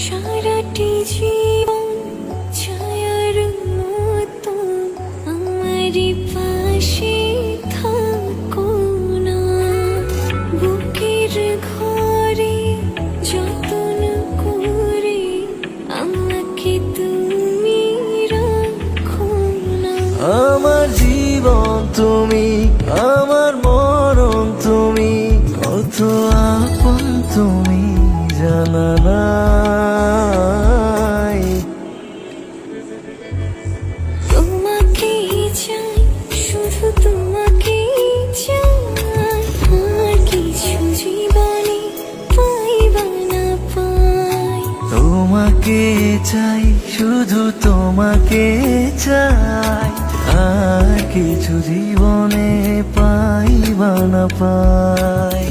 সারাটি জীবন ছায়ার মতো আমারই পাশে থাকো না। বুকের ঘরে যতন করে আমাকে তুমি রাখো না। আমার জীবন তুমি, আমার মরণ তুমি, কত আপন তুমি জানা নাই। তোমাকে চাই, শুধু তোমাকে চাই, আর কিছু জীবনে পাইবা না পাই। তোমাকে চাই, শুধু তোমাকে চাই, আর কিছু জীবনে পাইবা না পাই।